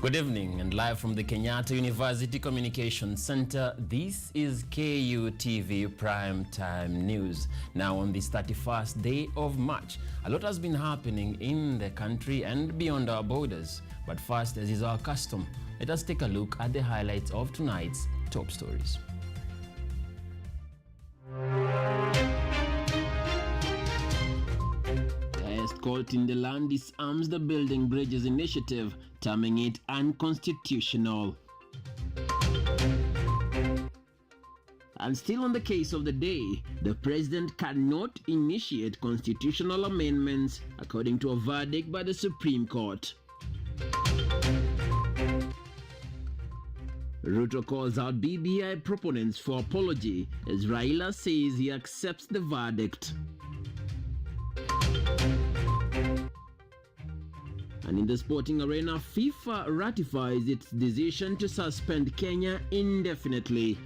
Good evening, and live from the Kenyatta University Communications Center, this is KUTV Prime Time News. Now on this 31st day of March, a lot has been happening in the country and beyond our borders. But first, as is our custom, let us take a look at the highlights of tonight's top stories. Court in the land disarms the Building Bridges initiative, terming it unconstitutional. And still on the case of the day, the president cannot initiate constitutional amendments, according to a verdict by the Supreme Court. Ruto calls out BBI proponents for apology, as Raila says he accepts the verdict. And in the sporting arena, FIFA ratifies its decision to suspend Kenya indefinitely.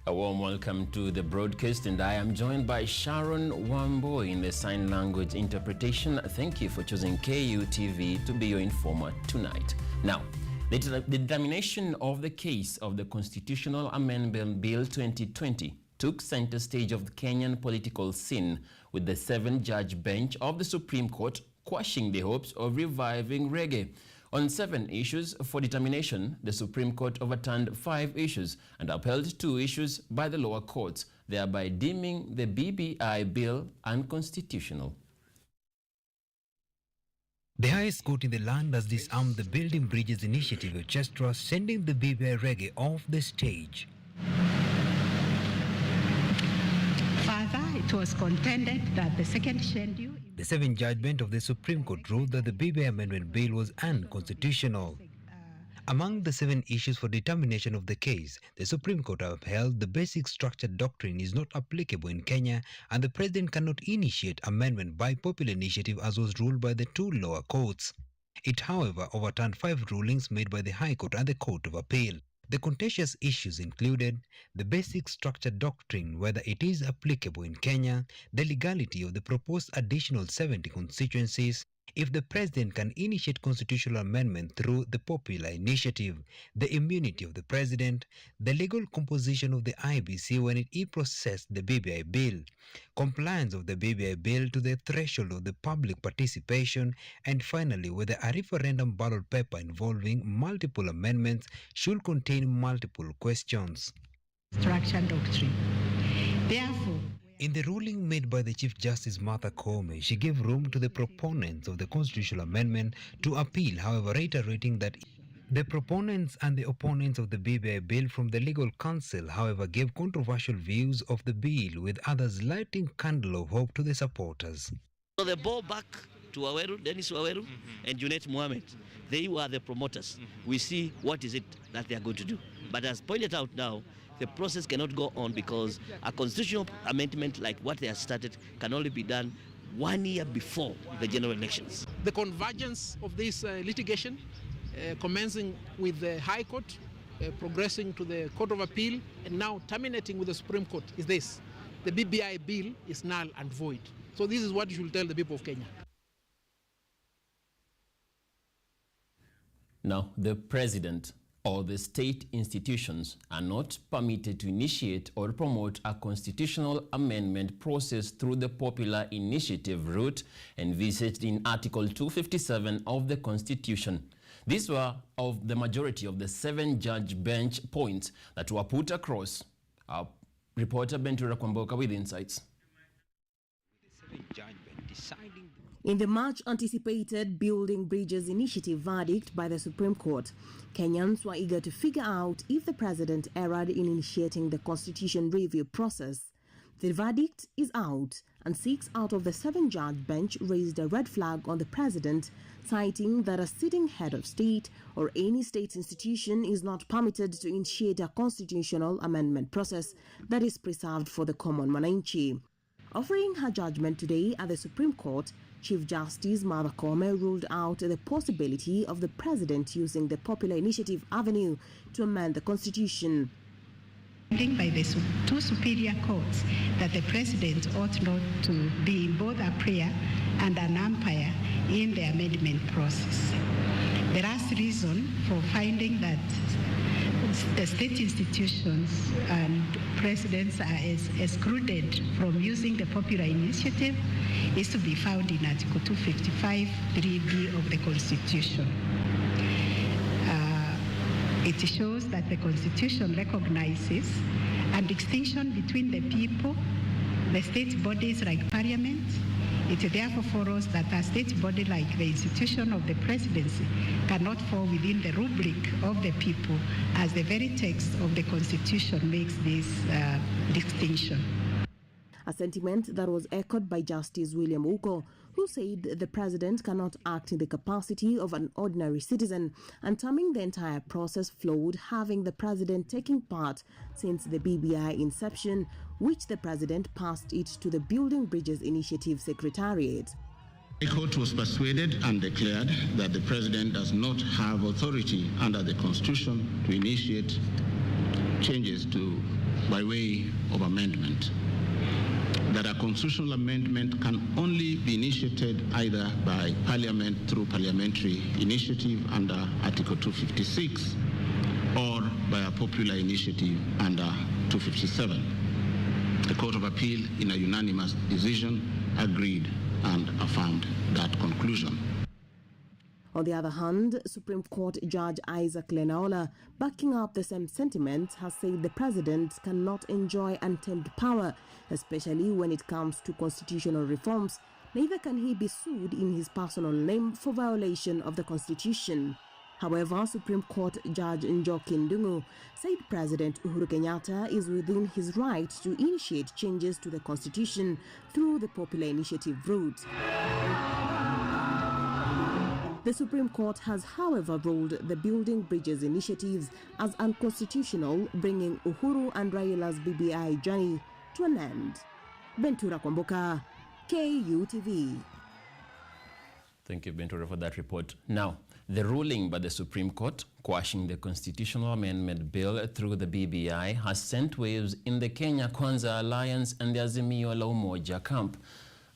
A warm welcome to the broadcast, and I am joined by Sharon Wamboy in the sign language interpretation. Thank you for choosing KUTV to be your informer tonight. Now, the determination of the case of the Constitutional Amendment Bill 2020 took center stage of the Kenyan political scene, with the 7-judge bench of the Supreme Court quashing the hopes of reviving reggae. On 7 issues for determination, the Supreme Court overturned 5 issues and upheld 2 issues by the lower courts, thereby deeming the BBI bill unconstitutional. The highest court in the land has disarmed the Building Bridges initiative of Chestra, sending the BBI reggae off the stage. Further, it was contended that the second schedule... The 7-judge bench of the Supreme Court ruled that the BBI Amendment Bill was unconstitutional. Among the 7 issues for determination of the case, the Supreme Court upheld the basic structure doctrine is not applicable in Kenya, and the President cannot initiate amendment by popular initiative as was ruled by the 2 lower courts. It, however, overturned 5 rulings made by the High Court and the Court of Appeal. The contentious issues included the basic structure doctrine, whether it is applicable in Kenya, the legality of the proposed additional 70 constituencies, if the President can initiate constitutional amendment through the popular initiative, the immunity of the President, the legal composition of the IBC when it e-processed the BBI bill, compliance of the BBI bill to the threshold of the public participation, and finally whether a referendum ballot paper involving multiple amendments should contain multiple questions. Structure doctrine. Therefore, in the ruling made by the Chief Justice Martha Koome, she gave room to the proponents of the constitutional amendment to appeal, however reiterating that the proponents and the opponents of the BBI bill from the legal counsel, however, gave controversial views of the bill, with others lighting candle of hope to the supporters. So the ball back to Aweru, Dennis Aweru, and Junet Mohammed. They were the promoters. We see what is it that they are going to do. But as pointed out now, the process cannot go on because a constitutional amendment like what they have started can only be done 1 year before the general elections. The convergence of this litigation, commencing with the High Court, progressing to the Court of Appeal, and now terminating with the Supreme Court, is this: the BBI bill is null and void. So this is what you should tell the people of Kenya. Now, the president or the state institutions are not permitted to initiate or promote a constitutional amendment process through the popular initiative route envisaged in Article 257 of the Constitution. These were of the majority of the 7-judge bench points that were put across. Our reporter Bentura Kwamboka with insights. In the much-anticipated Building Bridges initiative verdict by the Supreme Court, Kenyans were eager to figure out if the president erred in initiating the constitution review process. The verdict is out, and 6 out of the 7-judge bench raised a red flag on the president, citing that a sitting head of state or any state institution is not permitted to initiate a constitutional amendment process that is preserved for the common mwananchi. Offering her judgment today at the Supreme Court, Chief Justice Martha Koome ruled out the possibility of the president using the popular initiative avenue to amend the constitution. By the two superior courts that the president ought not to be both a player and an umpire in the amendment process. The last reason for finding that the state institutions and presidents are excluded from using the popular initiative is to be found in Article 255 3B of the Constitution. It shows that the Constitution recognizes a distinction between the people, the state bodies like Parliament. It therefore follows that a state body like the institution of the presidency cannot fall within the rubric of the people, as the very text of the Constitution makes this distinction. A sentiment that was echoed by Justice William Uko, who said the president cannot act in the capacity of an ordinary citizen, and terming the entire process flawed, having the president taking part since the BBI inception, which the president passed it to the Building Bridges Initiative Secretariat. The court was persuaded and declared that the president does not have authority under the Constitution to initiate changes by way of amendment. That a constitutional amendment can only be initiated either by Parliament through parliamentary initiative under Article 256 or by a popular initiative under 257. The Court of Appeal, in a unanimous decision, agreed and affirmed that conclusion. On the other hand, Supreme Court Judge Isaac Lenaola, backing up the same sentiment, has said the president cannot enjoy untamed power, especially when it comes to constitutional reforms. Neither can he be sued in his personal name for violation of the Constitution. However, Supreme Court Judge Njoki Ndung'u said President Uhuru Kenyatta is within his right to initiate changes to the Constitution through the popular initiative route. The Supreme Court has, however, ruled the Building Bridges initiatives as unconstitutional, bringing Uhuru and Raila's BBI journey to an end. Bentura Kwamboka, KUTV. Thank you, Bentura, for that report. Now, the ruling by the Supreme Court quashing the constitutional amendment bill through the BBI has sent waves in the Kenya Kwanza Alliance and the Azimio la Umoja camp.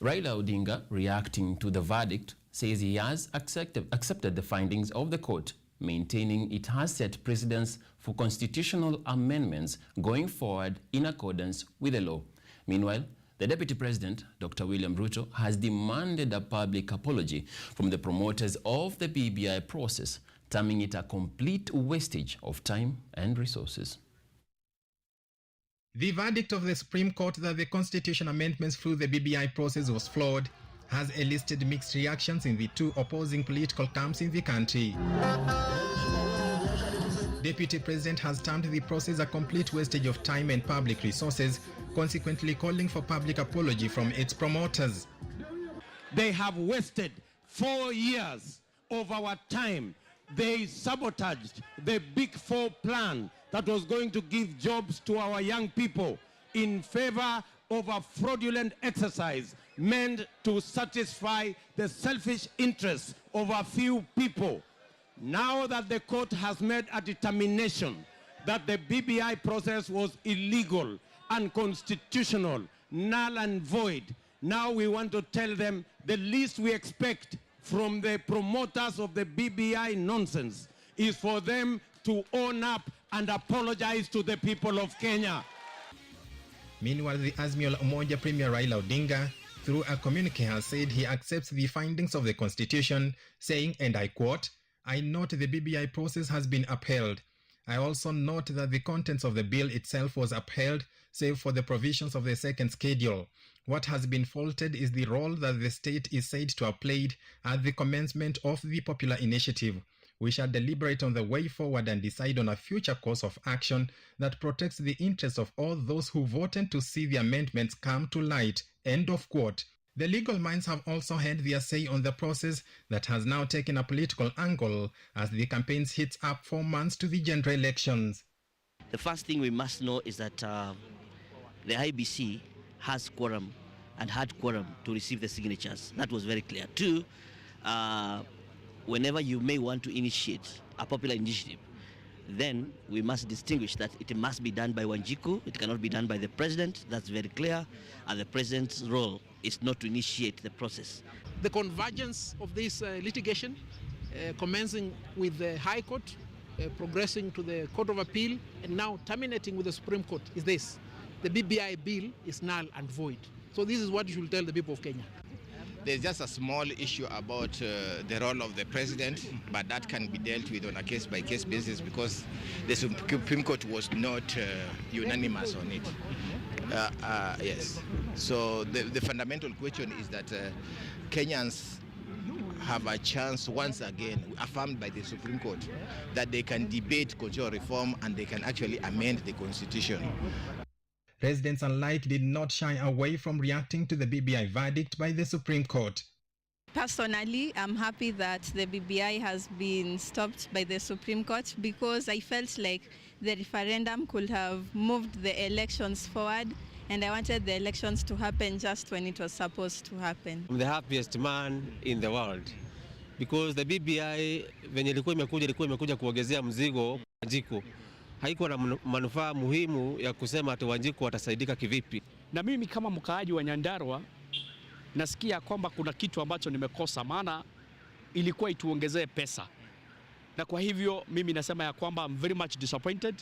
Raila Odinga, reacting to the verdict, says he has accepted the findings of the court, maintaining it has set precedents for constitutional amendments going forward in accordance with the law. Meanwhile, the Deputy President, Dr. William Ruto, has demanded a public apology from the promoters of the BBI process, terming it a complete wastage of time and resources. The verdict of the Supreme Court that the constitution amendments through the BBI process was flawed has elicited mixed reactions in the two opposing political camps in the country. Deputy President has termed the process a complete wastage of time and public resources, consequently calling for public apology from its promoters. They have wasted 4 years of our time. They sabotaged the Big Four plan that was going to give jobs to our young people in favor of a fraudulent exercise meant to satisfy the selfish interests of a few people. Now that the court has made a determination that the BBI process was illegal, unconstitutional, null and void, now we want to tell them the least we expect from the promoters of the BBI nonsense is for them to own up and apologize to the people of Kenya. Meanwhile, the Azimio la Umoja Premier Raila Odinga, through a communique, has said he accepts the findings of the Constitution, saying, and I quote, "I note the BBI process has been upheld. I also note that the contents of the bill itself was upheld, save for the provisions of the second schedule. What has been faulted is the role that the state is said to have played at the commencement of the popular initiative. We shall deliberate on the way forward and decide on a future course of action that protects the interests of all those who voted to see the amendments come to light." End of quote. The legal minds have also had their say on the process that has now taken a political angle as the campaigns hit up 4 months to the general elections. The first thing we must know is that the IBC has quorum and had quorum to receive the signatures. That was very clear. Two, whenever you may want to initiate a popular initiative, then we must distinguish that it must be done by Wanjiku. It cannot be done by the president. That's very clear. And the president's role is not to initiate the process. The convergence of this litigation, commencing with the High Court, progressing to the Court of Appeal, and now terminating with the Supreme Court, is this. The BBI bill is null and void. So this is what you should tell the people of Kenya. There's just a small issue about the role of the president, but that can be dealt with on a case-by-case basis because the Supreme Court was not unanimous on it. Yes. So the fundamental question is that Kenyans have a chance once again, affirmed by the Supreme Court, that they can debate constitutional reform and they can actually amend the constitution. Residents alike did not shy away from reacting to the BBI verdict by the Supreme Court. Personally, I'm happy that the BBI has been stopped by the Supreme Court because I felt like the referendum could have moved the elections forward, and I wanted the elections to happen just when it was supposed to happen. I'm the happiest man in the world because the BBI venye ilikuwa imekuja kuongezea mzigo Wanjiku. Haikuwa na manufaa muhimu ya kusema ati Wanjiku watasaidika kivipi. Na mimi kama mkaaji wa Nyandarua nasikia kwamba kuna kitu ambacho nimekosa, maana ilikuwa ituongezee pesa. Na kwa hivyo mimi nasema ya kwamba I'm very much disappointed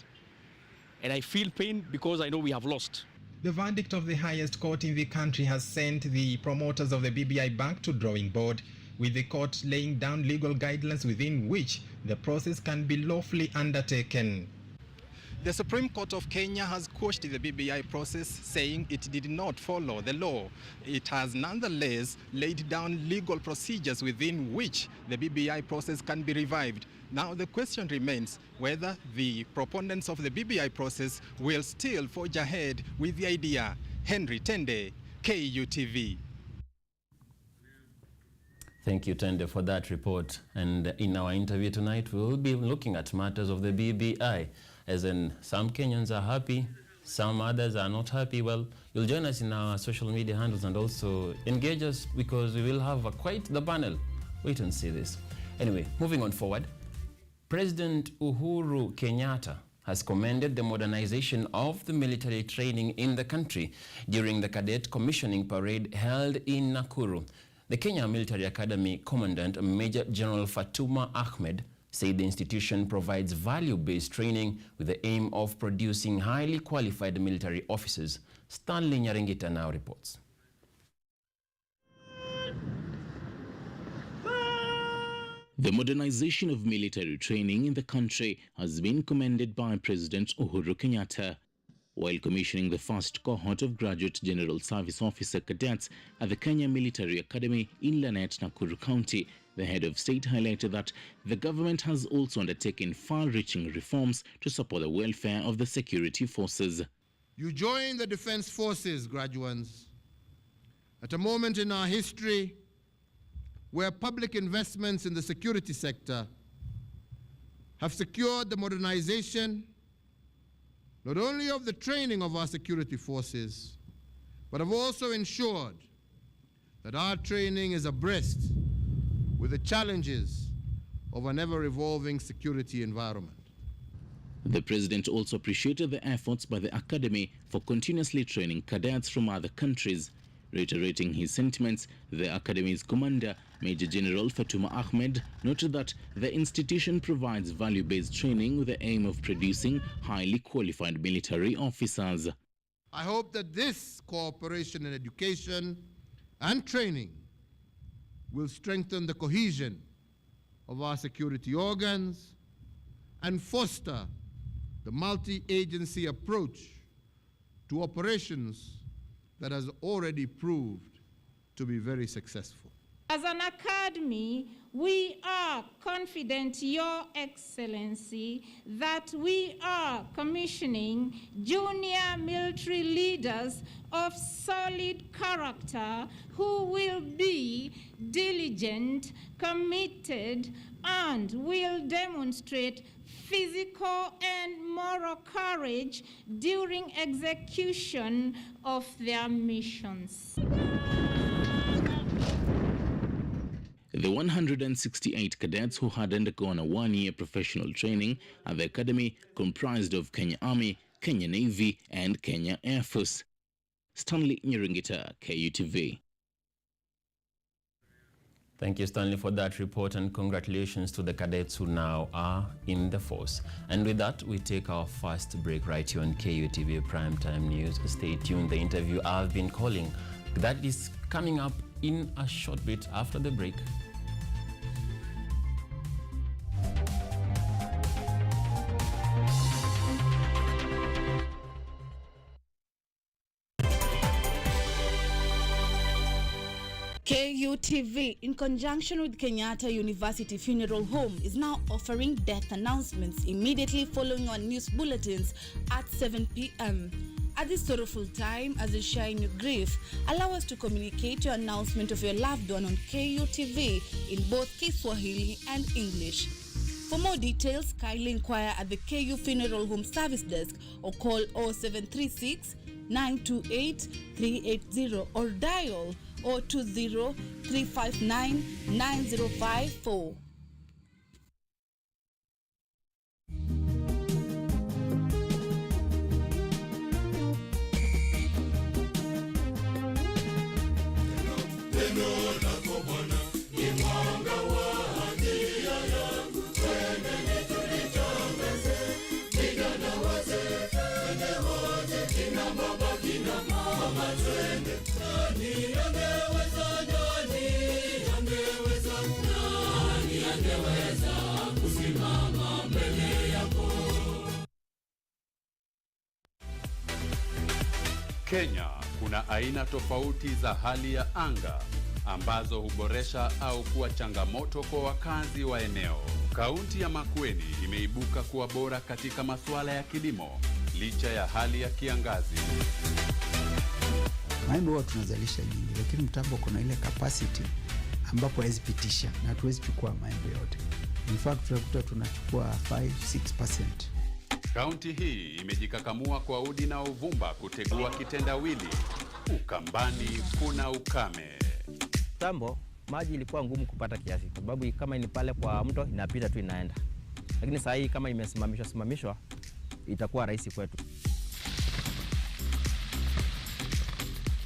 and I feel pain because I know we have lost. The verdict of the highest court in the country has sent the promoters of the BBI back to drawing board, with the court laying down legal guidelines within which the process can be lawfully undertaken. The Supreme Court of Kenya has quashed the BBI process, saying it did not follow the law. It has nonetheless laid down legal procedures within which the BBI process can be revived. Now the question remains whether the proponents of the BBI process will still forge ahead with the idea. Henry Tende, KUTV. Thank you, Tende, for that report. And in our interview tonight, we will be looking at matters of the BBI. As in, some Kenyans are happy, some others are not happy. Well, you'll join us in our social media handles and also engage us because we will have quite the panel. Wait and see this. Anyway, moving on forward. President Uhuru Kenyatta has commended the modernization of the military training in the country during the cadet commissioning parade held in Nakuru. The Kenya Military Academy Commandant Major General Fatuma Ahmed said the institution provides value-based training with the aim of producing highly qualified military officers. Stanley Nyaringita now reports. The modernization of military training in the country has been commended by President Uhuru Kenyatta. While commissioning the first cohort of graduate general service officer cadets at the Kenya Military Academy in Lanet, Nakuru County, the head of state highlighted that the government has also undertaken far-reaching reforms to support the welfare of the security forces. You join the defense forces, graduates, at a moment in our history where public investments in the security sector have secured the modernization not only of the training of our security forces, but have also ensured that our training is abreast with the challenges of an ever-evolving security environment. The president also appreciated the efforts by the academy for continuously training cadets from other countries. Reiterating his sentiments, the academy's commander, Major General Fatuma Ahmed, noted that the institution provides value-based training with the aim of producing highly qualified military officers. I hope that this cooperation in education and training will strengthen the cohesion of our security organs and foster the multi-agency approach to operations that has already proved to be very successful. As an academy, we are confident, Your Excellency, that we are commissioning junior military leaders of solid character who will be diligent, committed, and will demonstrate physical and moral courage during execution of their missions. The 168 cadets who had undergone a one-year professional training at the academy comprised of Kenya Army, Kenya Navy, and Kenya Air Force. Stanley Nyirungita, KUTV. Thank you, Stanley, for that report, and congratulations to the cadets who now are in the force. And with that, we take our first break right here on KUTV Primetime News. Stay tuned. The interview I've been calling, that is coming up in a short bit after the break. KUTV, in conjunction with Kenyatta University Funeral Home, is now offering death announcements immediately following our news bulletins at 7 p.m. At this sorrowful time, as you share in your grief, allow us to communicate your announcement of your loved one on KUTV in both Kiswahili and English. For more details, kindly inquire at the KU Funeral Home Service Desk or call 0736 928 380 or dial 020-359-9054. Kenya kuna aina tofauti za hali ya anga ambazo huboresha au kuwa changamoto kwa wakazi wa eneo. Kaunti ya Makueni imeibuka kuwa bora katika masuala ya kilimo licha ya hali ya kiangazi. Maembe huwa tunazalisha nyingi, lakini mtambo kuna ile capacity ambapo hawezi pitisha na hatuwezi chukua maembe yote. In fact tunakuta tunachukua 5-6%. Kaunti hii imejikakamua kwa udi na uvumba kutegua kitendawili. Ukambani kuna ukame. Tambo maji ilikuwa ngumu kupata kiasi, kwa sababu kama ni pale kwa mto inapita tu inaenda. Lakini sasa hii kama imesimamishwa itakuwa rahisi kwetu.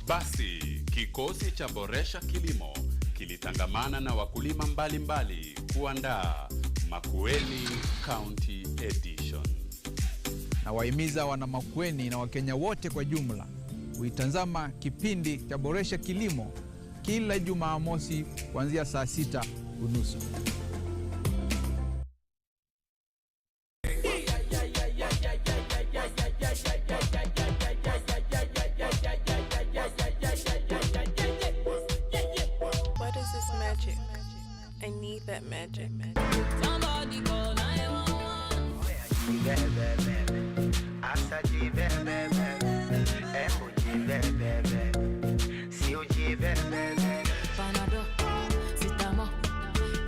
Basi kikosi cha Boresha Kilimo kilitangamana na wakulima mbalimbali kuandaa Makueni County Edition. Na wahimiza wana Makueni na Wakenya wote kwa jumla kuitazama kipindi cha Boresha Kilimo kila Jumamosi kuanzia saa 6:30. What is this magic? I need that magic. Somebody call 911.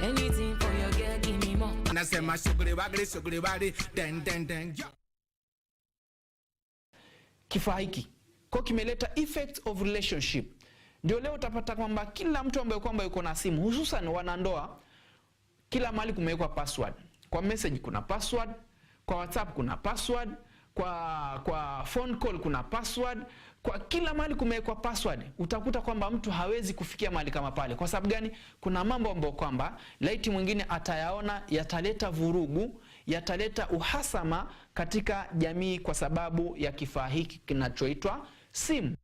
Anything for your girl, give me more. Nasema sugri wagri den den den. Kifaa hiki kwa kimeleta effects of relationship. Ndio leo utapata kwamba kila mtu ambaye kwamba yuko na simu, hususan wanandoa, kila mahali kumewekwa password. Kwa message kuna password, kwa WhatsApp kuna password, kwa phone call kuna password, kwa kila mahali kumewekwa password. Utakuta kwamba mtu hawezi kufikia mahali kama pale. Kwa sababu gani? Kuna mambo ambayo kwamba laiti mwingine atayaona yataleta vurugu, yataleta uhasama katika jamii kwa sababu ya kifaa hiki kinachoitwa simu.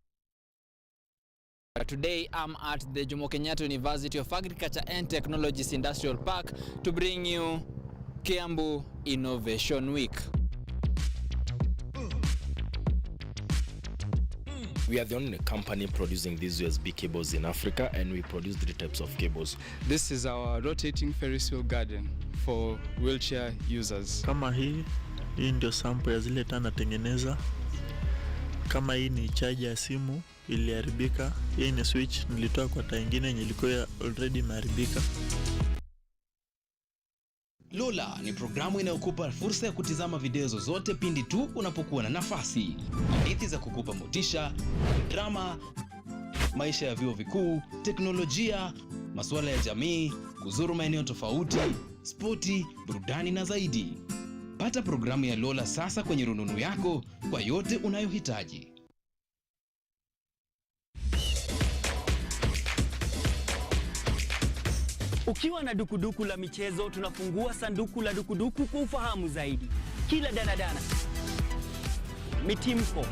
Today I'm at the Jomo Kenyatta University of Agriculture and Technologies Industrial Park to bring you Kiambu Innovation Week. We are the only company producing these USB cables in Africa, and we produce 3 types of cables. This is our rotating Ferris wheel garden. for wheelchair users. Kama hii ndio sample ya zile taa natengeneza. Kama hii ni charger ya simu iliharibika, hii ni switch nilitoa kwa taa nyingine yenye ilikuwa already imeharibika. Lola ni programu inayokupa fursa ya kutizama video zozote pindi tu unapokuwa na nafasi. Hadithi za kukupa motisha, drama, maisha ya vyuo vikuu, teknolojia, masuala ya jamii, kuzuru maeneo tofauti, spoti, burudani na zaidi. Pata programu ya Lola sasa kwenye rununu yako kwa yote unayohitaji. Ukiwa na dukuduku la michezo, tunafungua sanduku la dukuduku kwa ufahamu zaidi. Kila danadana, mitimko,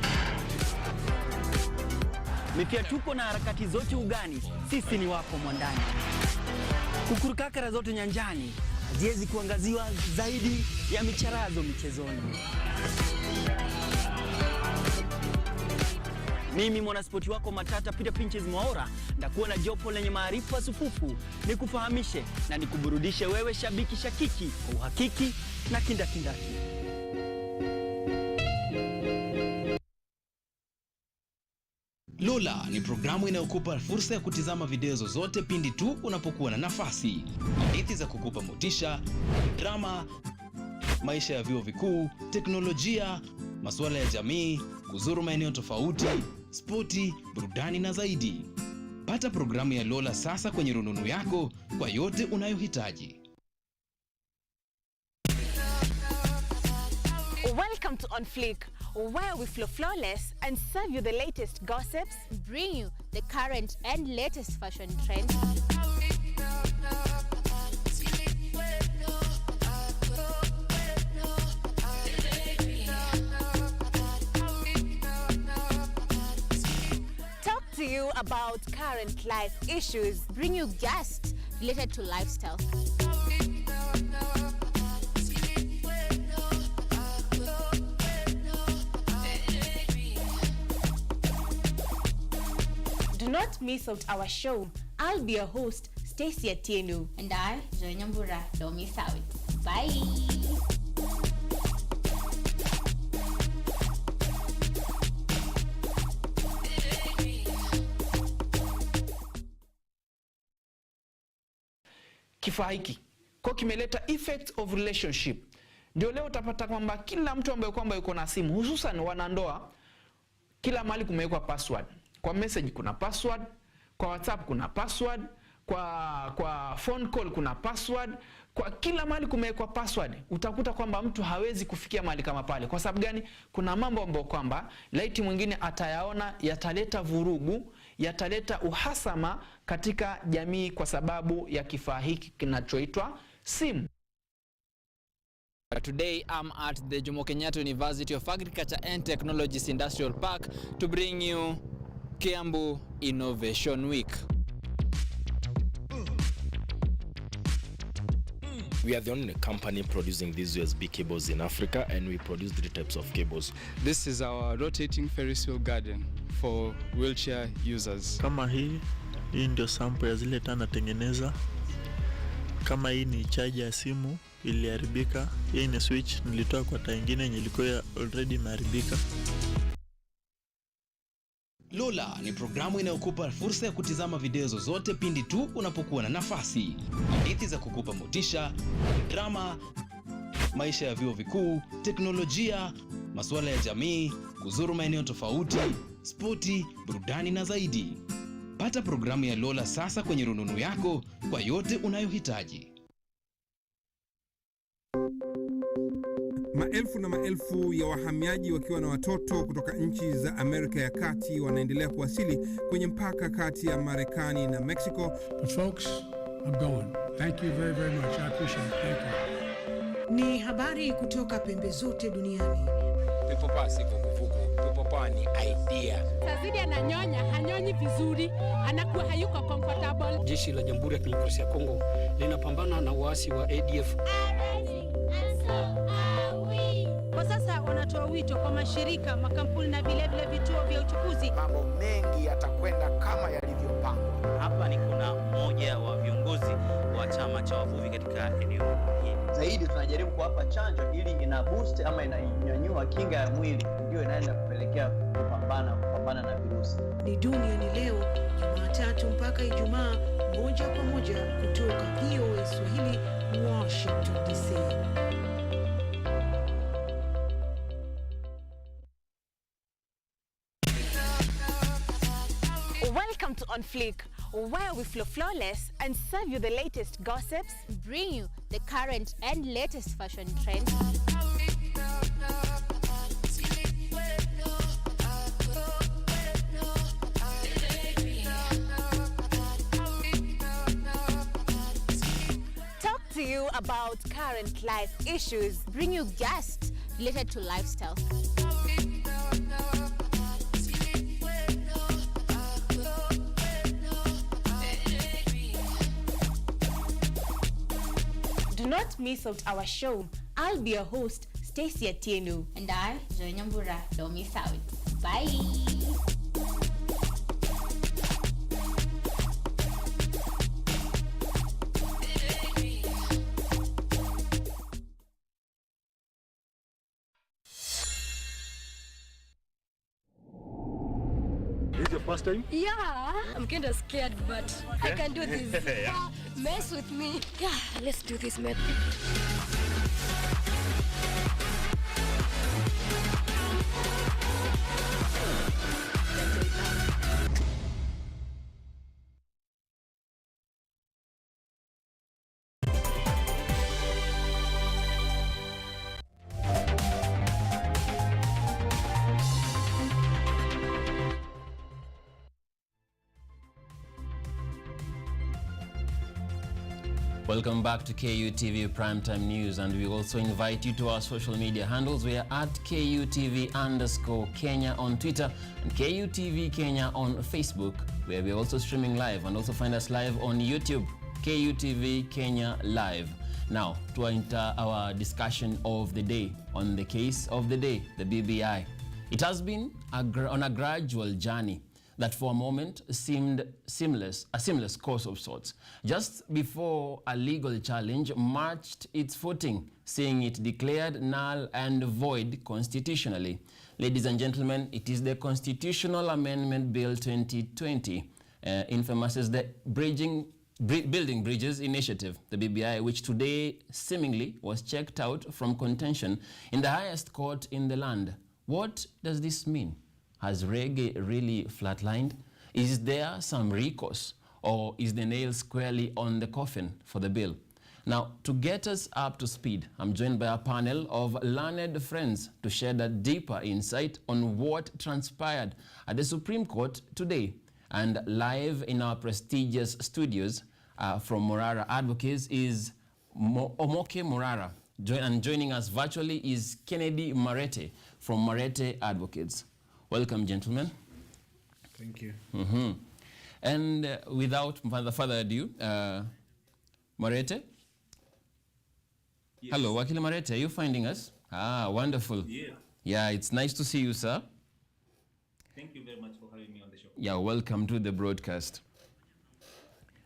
mifiatuko na harakati zote ugani, sisi ni wako mwandani. Kukurukakara zote nyanjani, haziwezi kuangaziwa zaidi ya micharazo michezoni. Mimi mwanaspoti wako matata Peter Pinches Mwaora ndakuwa na jopo lenye maarifa sufufu, nikufahamishe na nikuburudishe wewe shabiki shakiki kwa uhakiki na kindakindaki. Lola ni programu inayokupa fursa ya kutizama video zozote pindi tu unapokuwa na nafasi. Hadithi za kukupa motisha, drama, maisha ya vyuo vikuu, teknolojia, masuala ya jamii, kuzuru maeneo tofauti, spoti, burudani na zaidi. Pata programu ya Lola sasa kwenye rununu yako kwa yote unayohitaji. Welcome to On Fleek, where we flow flawless and serve you the latest gossips, bring you the current and latest fashion trends, talk to you about current life issues, bring you guests related to lifestyle. Do not miss out our show. I'll be your host, Stacey Atieno. And I, Joy Nyambura. Don't miss out. Bye. Kifaa hiki kwa kimeleta effects of relationship. Ndio leo utapata kwamba kila mtu ambaye kwamba yuko na simu, hususan wanandoa, kila mahali kumewekwa password. Kwa message kuna password, kwa WhatsApp kuna password, kwa phone call kuna password, kwa kila mahali kumewekwa password. Utakuta kwamba mtu hawezi kufikia mahali kama pale. Kwa sababu gani? Kuna mambo ambayo kwamba laiti mwingine atayaona yataleta vurugu, yataleta uhasama katika jamii kwa sababu ya kifaa hiki kinachoitwa simu. Today I'm at the Jomo Kenyatta University of Agriculture and Technologies Industrial Park to bring you Kiambu Innovation Week. We are the only company producing these USB cables in Africa, and we produce 3 types of cables. This is our rotating Ferris wheel garden for wheelchair users. Kama hii ndio sample ya zile taa natengeneza. Kama hii ni charger ya simu iliharibika, hii ni switch nilitoa kwa taa nyingine yenye ilikuwa already imeharibika. Lola ni programu inayokupa fursa ya kutizama video zozote pindi tu unapokuwa na nafasi. Hadithi za kukupa motisha, drama, maisha ya vyuo vikuu, teknolojia, masuala ya jamii, kuzuru maeneo tofauti, spoti, burudani na zaidi. Pata programu ya Lola sasa kwenye rununu yako kwa yote unayohitaji. Maelfu na maelfu ya wahamiaji wakiwa na watoto kutoka nchi za Amerika ya Kati wanaendelea kuwasili kwenye mpaka kati ya Marekani na Mexico. But folks, I'm going. Thank you very, very much. I appreciate it. Thank you. Ni habari kutoka pembe zote duniani. Pepopa siko kuvuko. Pepopa ni idea. Tazidi ananyonya, hanyonyi vizuri, anakuwa hayuko comfortable. Jeshi la Jamhuri ya Kidemokrasia ya Kongo linapambana na waasi wa ADF. Kwa sasa wanatoa wito kwa mashirika, makampuni na vile vituo vya uchukuzi. Mambo mengi yatakwenda kama yalivyo uliopangwa. Hapa ni kuna mmoja wa viongozi wa chama cha wavuvi katika eneo hili. Zaidi tunajaribu kuwapa chanjo ili ina boost ama inanyanyua kinga ya mwili, ndio inaenda kupelekea kupambana na virusi. Ni Duniani Leo, Jumatatu mpaka Ijumaa, moja kwa moja kutoka VOA Swahili, Washington DC. Welcome to On Fleek, where we flow flawless and serve you the latest gossips, bring you the current and latest fashion trends, talk to you about current life issues, bring you guests related to lifestyle. Do not miss out our show. I'll be your host, Stacey Atieno. And I, Joy Nyambura. Don't miss out. Bye. This is your first time? Yeah, I'm kind of scared, but I can do this. Yeah. Mess with me. Yeah, let's do this, man. Welcome back to KUTV Primetime News, and we also invite you to our social media handles. We are at KUTV_Kenya on Twitter and KUTV Kenya on Facebook, where we're also streaming live, and also find us live on YouTube, KUTV Kenya Live. Now, to enter our discussion of the day on the case of the day, the BBI. It has been on a gradual journey that for a moment seemed a seamless course of sorts, just before a legal challenge marched its footing, seeing it declared null and void constitutionally. Ladies and gentlemen, it is the Constitutional Amendment Bill 2020, infamous as the Building Bridges Initiative, the BBI, which today seemingly was checked out from contention in the highest court in the land. What does this mean? Has reggae really flatlined? Is there some recourse, or is the nail squarely on the coffin for the bill? Now, to get us up to speed, I'm joined by a panel of learned friends to shed a deeper insight on what transpired at the Supreme Court today. And live in our prestigious studios from Morara Advocates is Omoke Morara. And joining us virtually is Kennedy Marete from Marete Advocates. Welcome, gentlemen. Thank you. And without further ado, Marete? Yes. Hello, Wakili Marete, are you finding us? Ah, wonderful. Yeah. Yeah, it's nice to see you, sir. Thank you very much for having me on the show. Yeah, welcome to the broadcast.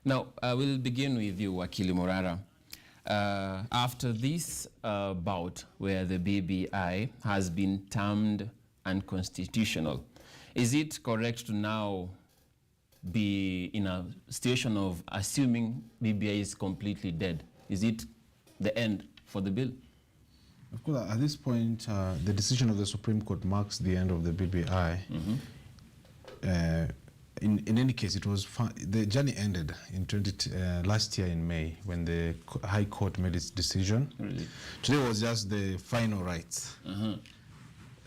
Now, we'll begin with you, Wakili Morara. After this bout where the BBI has been termed unconstitutional, is it correct to now be in a situation of assuming BBI is completely dead? Is it the end for the bill? Of course, at this point, the decision of the Supreme Court marks the end of the BBI. In any case, the journey ended in last year in May when the High Court made its decision. Really? Today was just the final rights.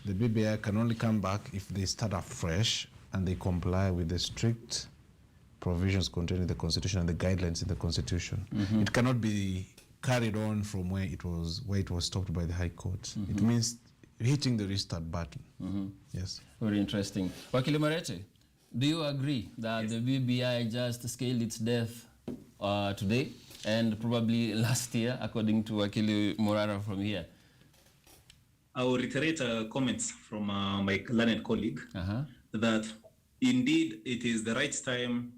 The BBI can only come back if they start afresh and they comply with the strict provisions contained in the Constitution and the guidelines in the Constitution. It cannot be carried on from where it was stopped by the High Court. It means hitting the restart button. Yes. Very interesting. Wakili Marete, do you agree that the BBI just scaled its death today and probably last year, according to Wakili Morara from here? I will reiterate comments from my learned colleague that indeed it is the right time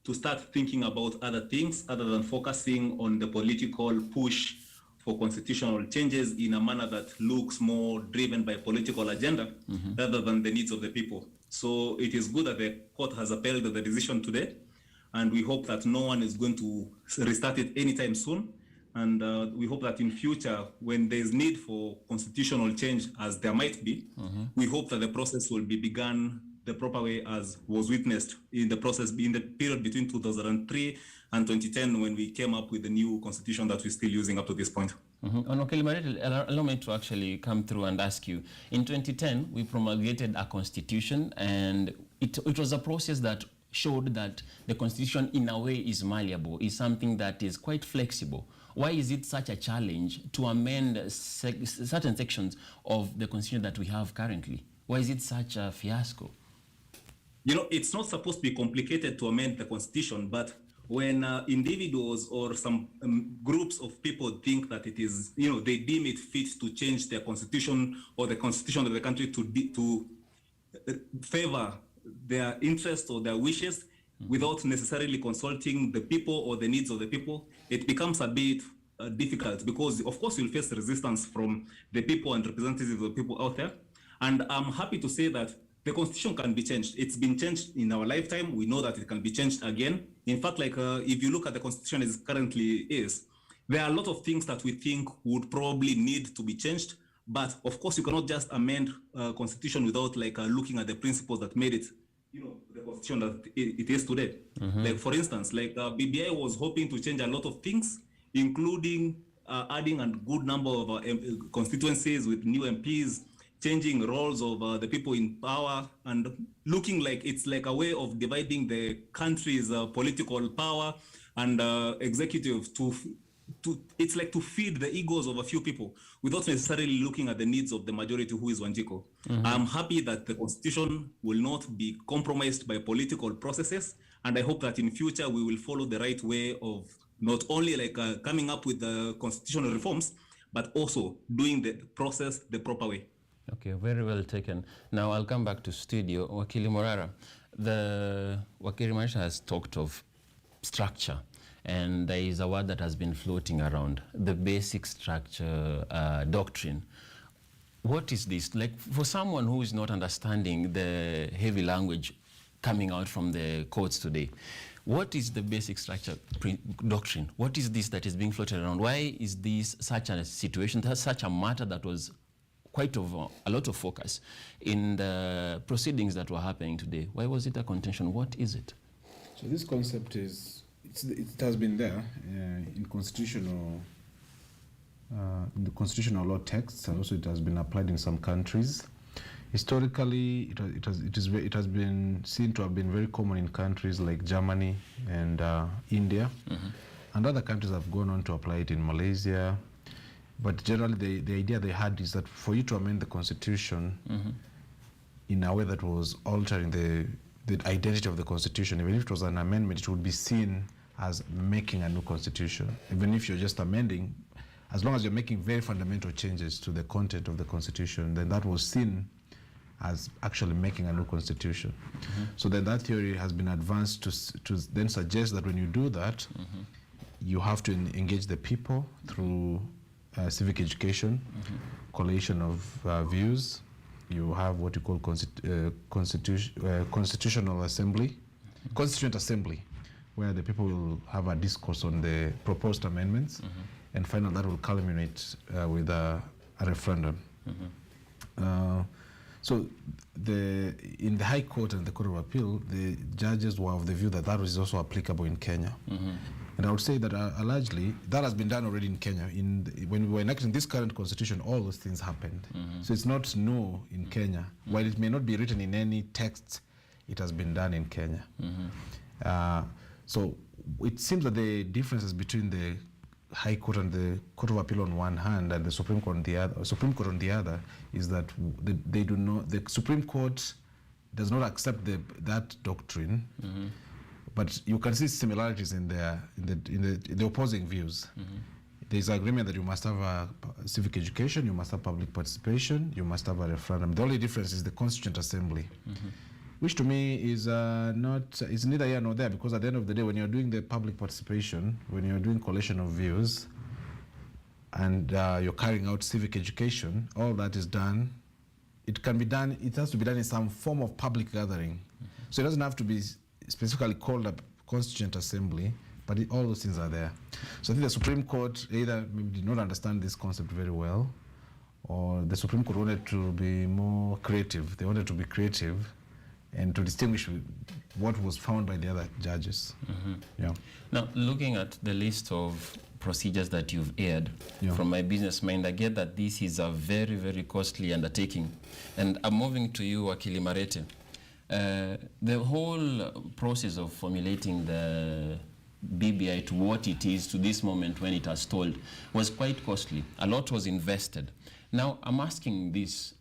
to start thinking about other things other than focusing on the political push for constitutional changes in a manner that looks more driven by political agenda rather than the needs of the people. So it is good that the court has upheld the decision today, and we hope that no one is going to restart it anytime soon. And we hope that in future, when there is need for constitutional change, as there might be, we hope that the process will be begun the proper way as was witnessed in the process in the period between 2003 and 2010 when we came up with the new constitution that we're still using up to this point. Allow me to actually come through and ask you. In 2010, we promulgated a constitution, and it was a process that showed that the constitution in a way is malleable, is something that is quite flexible. Why is it such a challenge to amend certain sections of the constitution that we have currently? Why is it such a fiasco? You know, it's not supposed to be complicated to amend the constitution, but when individuals or some groups of people think that it is, you know, they deem it fit to change their constitution or the constitution of the country to favor their interests or their wishes without necessarily consulting the people or the needs of the people, it becomes a bit difficult, because of course you'll face resistance from the people and representatives of the people out there. And I'm happy to say that the constitution can be changed. It's been changed in our lifetime. We know that it can be changed again. In fact, like if you look at the constitution as it currently is, there are a lot of things that we think would probably need to be changed. But of course, you cannot just amend constitution without like looking at the principles that made it, you know, the constitution that it is today. Like for instance, like BBI was hoping to change a lot of things, including adding a good number of constituencies with new MPs, changing roles of the people in power, and looking like it's like a way of dividing the country's political power and executive to it's like to feed the egos of a few people without necessarily looking at the needs of the majority, who is Wanjiko. I'm happy that the constitution will not be compromised by political processes, and I hope that in future we will follow the right way of not only like coming up with the constitutional reforms, but also doing the process the proper way. Okay, very well taken. Now I'll come back to studio. Wakili Morara, the Wakili Maisha has talked of structure, and there is a word that has been floating around, the basic structure doctrine. What is this? Like, for someone who is not understanding the heavy language coming out from the courts today, what is the basic structure doctrine? What is this that is being floated around? Why is this such a situation, such a matter that was quite of a lot of focus in the proceedings that were happening today? Why was it a contention? What is it? So this concept is, it has been there in the constitutional law texts, and also it has been applied in some countries. Historically, it has been seen to have been very common in countries like Germany and India, and other countries have gone on to apply it in Malaysia. But generally, the idea they had is that for you to amend the constitution in a way that was altering the identity of the constitution, even if it was an amendment, it would be seen as making a new constitution. Even if you're just amending, as long as you're making very fundamental changes to the content of the constitution, then that was seen as actually making a new constitution. So then that theory has been advanced to then suggest that when you do that, you have to engage the people through civic education, collation of views. You have what you call constitutional assembly, constituent assembly, where the people will have a discourse on the proposed amendments, and finally that will culminate with a referendum. So in the High Court and the Court of Appeal, the judges were of the view that that was also applicable in Kenya. And I would say that largely, that has been done already in Kenya. When we were enacting this current constitution, all those things happened. So it's not new in Kenya. While it may not be written in any text, it has been done in Kenya. So it seems that the differences between the High Court and the Court of Appeal on one hand and the Supreme Court on the other, is that the Supreme Court does not accept that doctrine. But you can see similarities in the opposing views. There's agreement that you must have a civic education, you must have public participation, you must have a referendum. The only difference is the Constituent Assembly. which to me is is neither here nor there, because at the end of the day, when you're doing the public participation, when you're doing collation of views, and you're carrying out civic education, all that is done. It can be done, it has to be done in some form of public gathering. So it doesn't have to be specifically called a constituent assembly, but all those things are there. So I think the Supreme Court either maybe did not understand this concept very well, or the Supreme Court wanted to be more creative. They wanted to be creative and to distinguish what was found by the other judges. Yeah. Now, looking at the list of procedures that you've aired, from my business mind, I get that this is a very, very costly undertaking. And I'm moving to you, Wakili Marete. The whole process of formulating the BBI to what it is to this moment when it has stalled was quite costly. A lot was invested. Now, I'm asking this,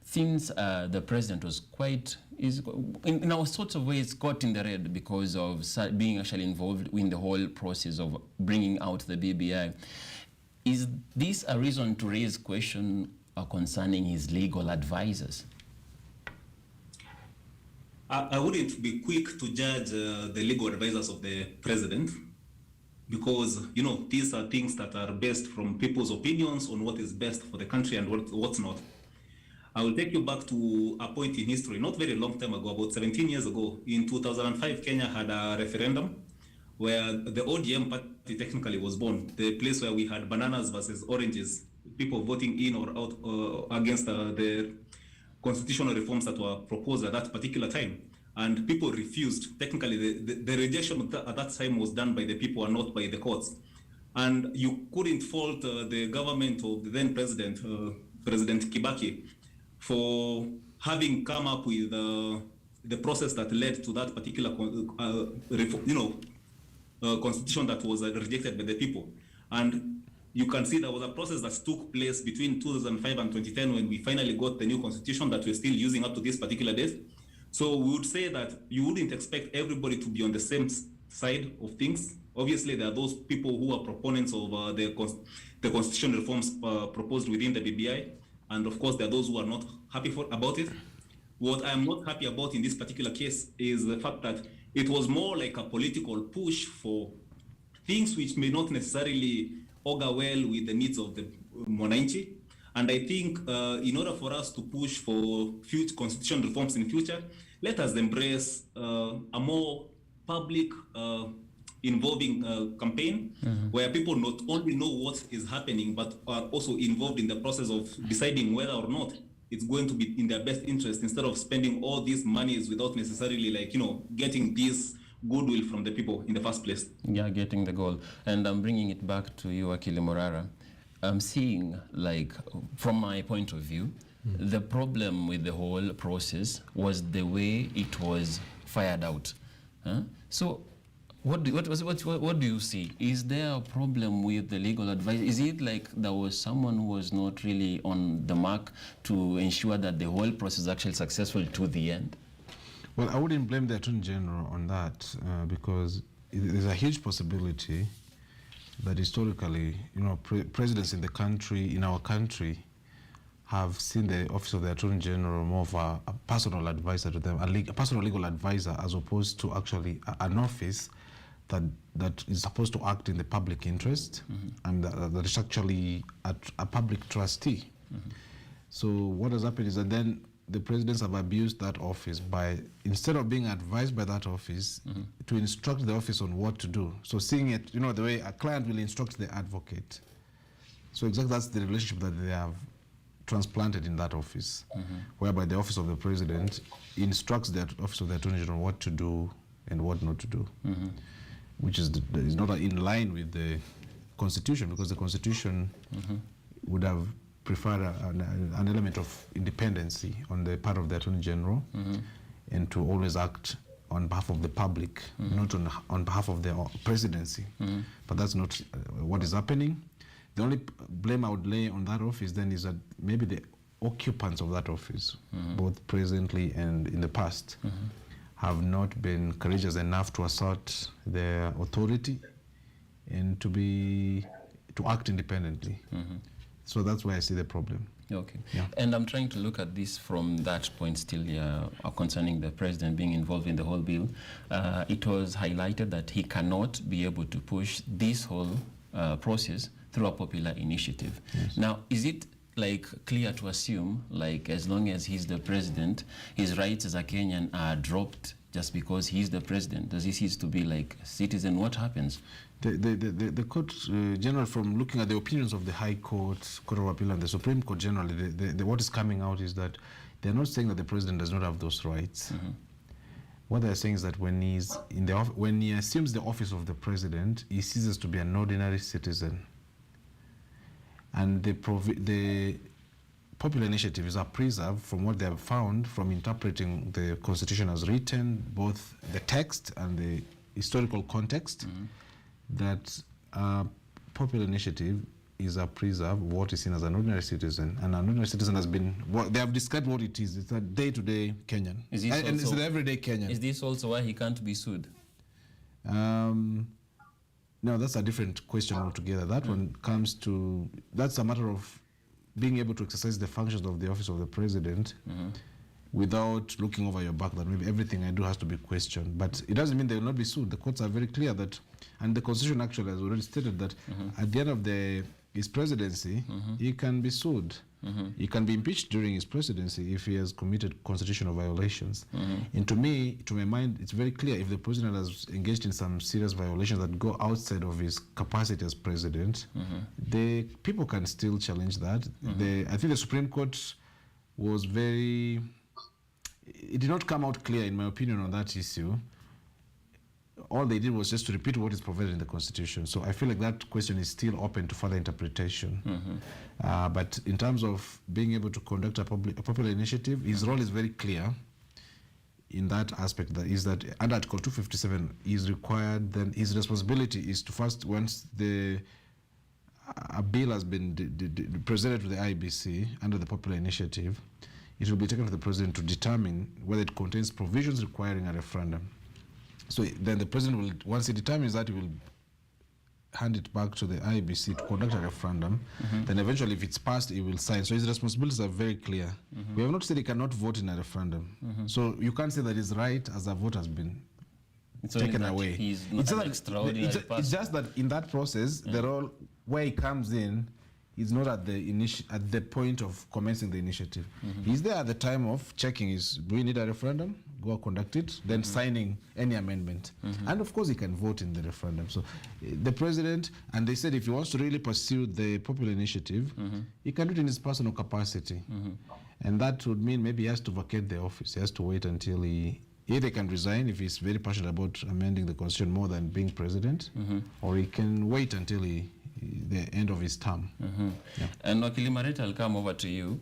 since the president was in our sorts of ways caught in the red because of being actually involved in the whole process of bringing out the BBI, is this a reason to raise question concerning his legal advisors? I wouldn't be quick to judge the legal advisors of the president, because these are things that are based from people's opinions on what is best for the country and what's not. I will take you back to a point in history, not very long time ago, about 17 years ago. In 2005, Kenya had a referendum where the ODM party technically was born, the place where we had bananas versus oranges, people voting in or out against the constitutional reforms that were proposed at that particular time. And people refused. Technically, the rejection at that time was done by the people and not by the courts. And you couldn't fault the government of the then president, President Kibaki, for having come up with the process that led to that particular constitution that was rejected by the people. And you can see there was a process that took place between 2005 and 2010 when we finally got the new constitution that we're still using up to this particular date. So we would say that you wouldn't expect everybody to be on the same side of things. Obviously, there are those people who are proponents of the constitution reforms proposed within the BBI. And of course, there are those who are not happy about it. What I'm not happy about in this particular case is the fact that it was more like a political push for things which may not necessarily augur well with the needs of the Mwananchi. And I think in order for us to push for future constitution reforms in future, let us embrace a more public involving campaign where people not only know what is happening, but are also involved in the process of deciding whether or not it's going to be in their best interest, instead of spending all these monies without necessarily getting this goodwill from the people in the first place. Yeah, getting the goal. And I'm bringing it back to you, Wakili Morara. I'm seeing, from my point of view, the problem with the whole process was the way it was fired out. So what do you see? Is there a problem with the legal advice? Is it like there was someone who was not really on the mark to ensure that the whole process is actually successful to the end? Well, I wouldn't blame the Attorney General on that because there's a huge possibility that historically, presidents in our country, have seen the office of the Attorney General more of a personal advisor to them, a personal legal advisor, as opposed to actually an office that is supposed to act in the public interest, and that is actually a public trustee. So what has happened is that then the presidents have abused that office by, instead of being advised by that office, to instruct the office on what to do. So seeing it, the way a client will instruct the advocate. So exactly that's the relationship that they have transplanted in that office, whereby the office of the president instructs the office of the Attorney General what to do and what not to do, which is not in line with the Constitution, because the Constitution would have preferred an element of independency on the part of the Attorney General, and to always act on behalf of the public, not on behalf of the presidency. But that's not what is happening. The only blame I would lay on that office then is that maybe the occupants of that office, both presently and in the past, have not been courageous enough to assert their authority and to act independently. So that's why I see the problem. Okay. Yeah. And I'm trying to look at this from that point still concerning the president being involved in the whole bill. It was highlighted that he cannot be able to push this whole process through a popular initiative. Yes. Now, is it like clear to assume, like, as long as he's the president, his rights as a Kenyan are dropped just because he's the president? Does he cease to be like a citizen? What happens? The court general, from looking at the opinions of the High Court, Court of Appeal, and the Supreme Court generally, what is coming out is that they're not saying that the president does not have those rights. What they're saying is that when he assumes the office of the president, he ceases to be an ordinary citizen. And the popular initiatives are preserved from what they have found from interpreting the Constitution as written, both the text and the historical context, that popular initiative is a preserve what is seen as an ordinary citizen. And an ordinary citizen has been, they have described what it is. It's a day-to-day Kenyan. And it's an everyday Kenyan. Is this also why he can't be sued? No, that's a different question altogether. That one comes to, that's a matter of being able to exercise the functions of the office of the president without looking over your back that maybe everything I do has to be questioned. But it doesn't mean they will not be sued. The courts are very clear that, and the Constitution actually has already stated that at the end of his presidency, he can be sued. He can be impeached during his presidency if he has committed constitutional violations. And to me, to my mind, it's very clear if the president has engaged in some serious violations that go outside of his capacity as president, the people can still challenge that. I think the Supreme Court was very, it did not come out clear, in my opinion, on that issue. All they did was just to repeat what is provided in the Constitution. So I feel like that question is still open to further interpretation. But in terms of being able to conduct a popular initiative, his role is very clear in that aspect. That is that under Article 257 is required, then his responsibility is to first, once a bill has been presented to the IBC under the popular initiative, it will be taken to the president to determine whether it contains provisions requiring a referendum. So then the president will, once he determines that, he will hand it back to the IBC to conduct a referendum. Then eventually, if it's passed, he will sign. So his responsibilities are very clear. We have not said he cannot vote in a referendum. So you can't say that his right as a vote has been taken away. He's not an extraordinary person. It's just that in that process, the role where he comes in is not at the point of commencing the initiative. He's there at the time of checking do we need a referendum? Go conduct it, then signing any amendment. And of course he can vote in the referendum. So the president, and they said if he wants to really pursue the popular initiative, he can do it in his personal capacity. And that would mean maybe he has to vacate the office. He has to wait until he either can resign if he's very passionate about amending the Constitution more than being president, or he can wait until the end of his term. And Wakili Marita, I'll come over to you.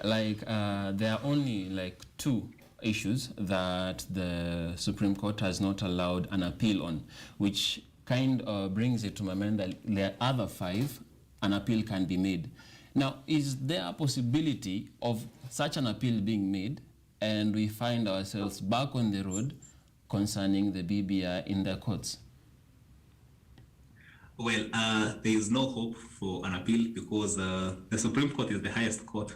Like, there are only like 2 issues that the Supreme Court has not allowed an appeal on, which kind of brings it to my mind that there are other 5 an appeal can be made. Now, is there a possibility of such an appeal being made and we find ourselves back on the road concerning the BBI in the courts? Well, there is no hope for an appeal because the Supreme Court is the highest court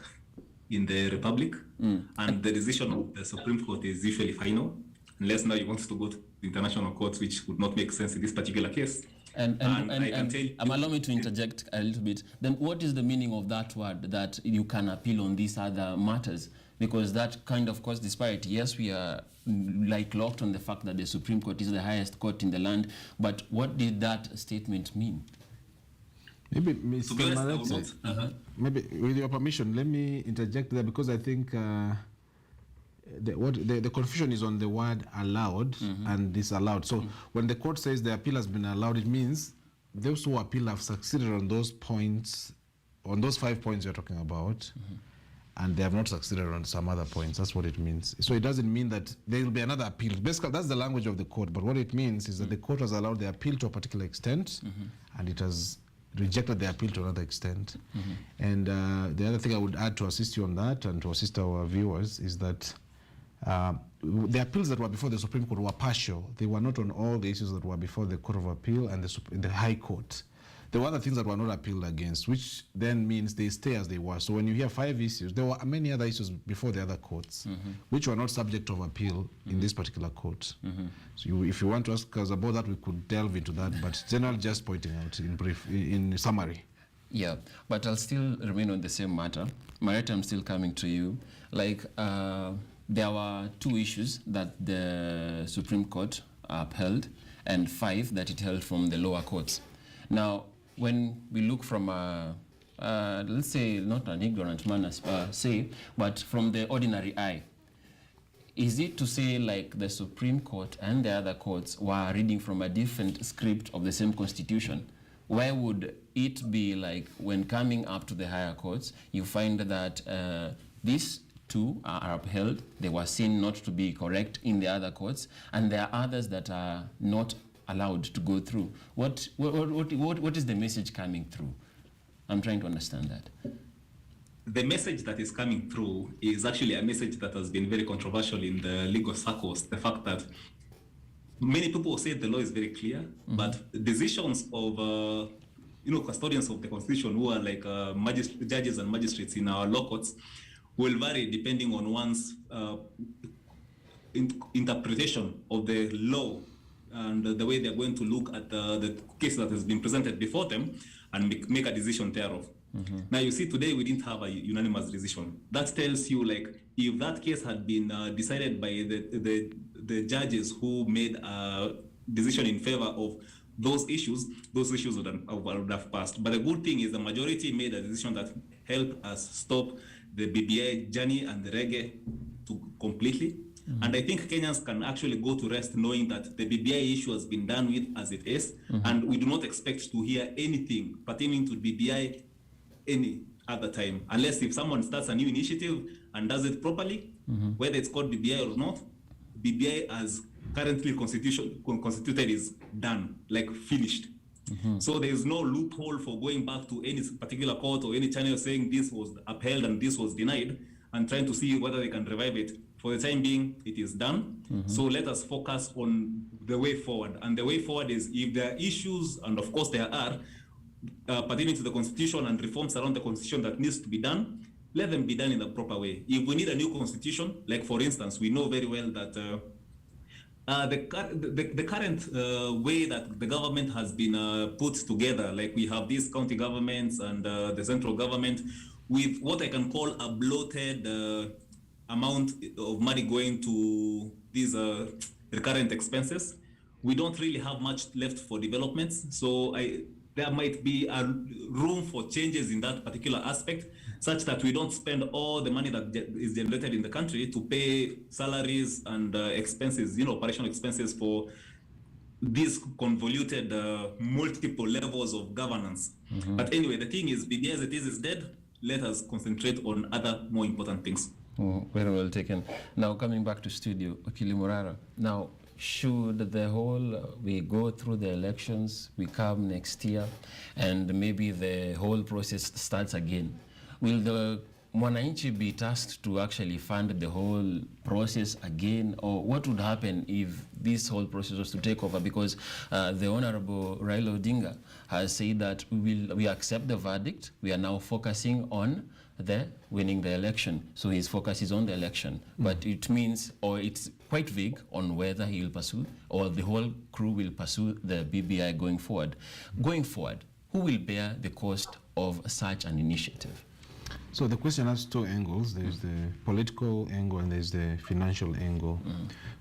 in the Republic, and the decision of the Supreme Court is usually final, unless now you want to go to the international courts, which would not make sense in this particular case. And I can tell you, allow me to interject a little bit. Then what is the meaning of that word, that you can appeal on these other matters? Because that kind of cause disparity. Yes, we are like locked on the fact that the Supreme Court is the highest court in the land, but what did that statement mean? Maybe, Mr. Marete, maybe with your permission, let me interject there, because I think the confusion is on the word allowed and disallowed. So when the court says the appeal has been allowed, it means those who appeal have succeeded on those points, on those 5 points you're talking about, and they have not succeeded on some other points. That's what it means. So it doesn't mean that there will be another appeal. Basically, that's the language of the court. But what it means is that the court has allowed the appeal to a particular extent, and it has rejected the appeal to another extent. And the other thing I would add to assist you on that and to assist our viewers is that the appeals that were before the Supreme Court were partial. They were not on all the issues that were before the Court of Appeal and the High Court. there were other things that were not appealed against, which then means they stay as they were. So when you hear 5 issues, there were many other issues before the other courts, which were not subject of appeal in this particular court. So if you want to ask us about that, we could delve into that, but generally just pointing out in brief, in summary. Yeah, but I'll still remain on the same matter. Marietta, I'm still coming to you. Like, there were 2 issues that the Supreme Court upheld and 5 that it held from the lower courts. Now, when we look from let's say, not an ignorant man, say, but from the ordinary eye, is it to say like the Supreme Court and the other courts were reading from a different script of the same constitution? Why would it be like when coming up to the higher courts, you find that these 2 are upheld, they were seen not to be correct in the other courts, and there are others that are not allowed to go through? What is the message coming through? I'm trying to understand that. The message that is coming through is actually a message that has been very controversial in the legal circles. The fact that many people say the law is very clear, but decisions of custodians of the Constitution, who are like judges and magistrates in our law courts, will vary depending on one's interpretation of the law and the way they're going to look at the case that has been presented before them and make a decision thereof. Now, you see, today we didn't have a unanimous decision. That tells you, like, if that case had been decided by the judges who made a decision in favor of those issues would have passed. But the good thing is the majority made a decision that helped us stop the BBI journey and the reggae completely. And I think Kenyans can actually go to rest knowing that the BBI issue has been done with as it is, and we do not expect to hear anything pertaining to BBI any other time, unless if someone starts a new initiative and does it properly, whether it's called BBI or not. BBI as currently constituted is done, like finished. So there is no loophole for going back to any particular court or any channel saying this was upheld and this was denied and trying to see whether they can revive it. For the time being, it is done. So let us focus on the way forward. And the way forward is, if there are issues, and of course there are, pertaining to the Constitution and reforms around the Constitution that needs to be done, let them be done in the proper way. If we need a new Constitution, like for instance, we know very well that the current way that the government has been put together, like we have these county governments and the central government, with what I can call a bloated amount of money going to these recurrent expenses, we don't really have much left for developments. So there might be a room for changes in that particular aspect, such that we don't spend all the money that is generated in the country to pay salaries and expenses, operational expenses for these convoluted multiple levels of governance. But anyway, the thing is, BBI as it is dead. Let us concentrate on other more important things. Oh, very well taken. Now, coming back to studio, Okili Murara. Now, should the whole, we go through the elections, we come next year, and maybe the whole process starts again, will the Mwananchi be tasked to actually fund the whole process again? Or what would happen if this whole process was to take over? Because the Honorable Raila Odinga has said that we accept the verdict. We are now focusing on winning the election. So his focus is on the election. But it means, or it's quite vague on whether he will pursue, or the whole crew will pursue the BBI going forward. Going forward, who will bear the cost of such an initiative? So the question has 2 angles. There's the political angle and there's the financial angle.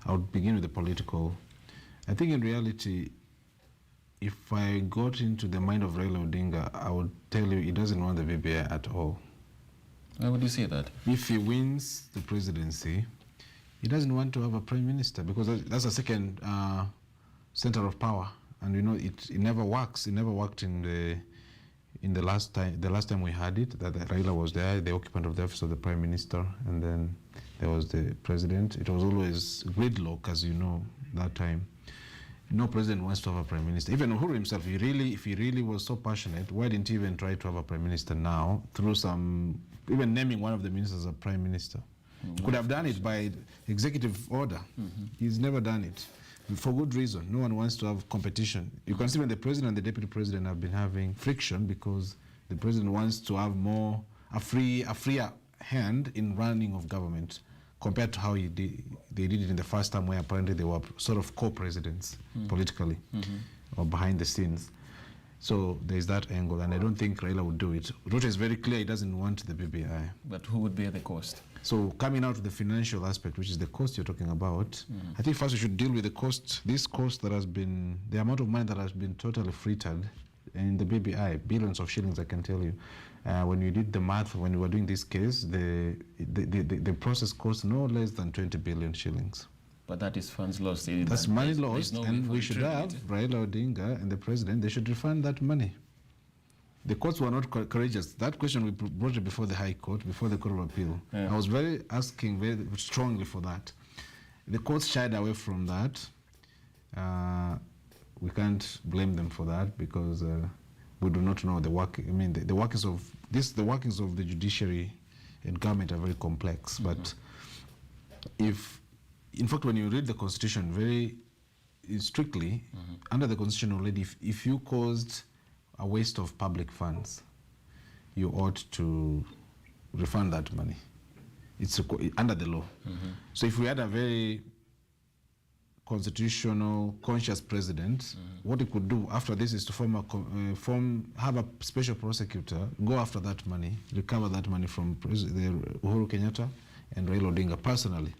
I would begin with the political. I think in reality, if I got into the mind of Raila Odinga, I would tell you he doesn't want the BBI at all. Why would you say that? If he wins the presidency, he doesn't want to have a prime minister, because that's a second center of power. And it never works. It never worked in the last time we had it, that Raila was there, the occupant of the office of the prime minister, and then there was the president. It was always gridlock, as you know, that time. No president wants to have a prime minister. Even Uhuru himself, if he really was so passionate, why didn't he even try to have a prime minister now, through even naming one of the ministers as a prime minister? He could have done it by executive order. He's never done it. For good reason. No one wants to have competition. You can see when the president and the deputy president have been having friction because the president wants to have a freer hand in running of government compared to how they did it in the first time, where apparently they were sort of co-presidents politically or behind the scenes. So there's that angle, and I don't think Raila would do it. Ruto is very clear he doesn't want the BBI. But who would bear the cost? So coming out of the financial aspect, which is the cost you're talking about, I think first we should deal with the cost, this cost that has been, the amount of money that has been totally frittered in the BBI, billions of shillings, I can tell you. When you did the math, when you were doing this case, the process cost no less than 20 billion shillings. But that is funds lost. That's money lost, and we should have Raila Odinga and the president, they should refund that money. The courts were not courageous. That question we brought it before the High Court, before the Court of Appeal. Yeah. I was asking very strongly for that. The courts shied away from that. We can't blame them for that because we do not know the work. I mean, the workings of the workings of the judiciary and government are very complex. But in fact, when you read the Constitution very strictly, under the Constitution already, if you caused a waste of public funds, you ought to refund that money. It's under the law. So if we had a very constitutional, conscious president, what he could do after this is to have a special prosecutor go after that money, recover that money from Uhuru Kenyatta and Raila Odinga personally.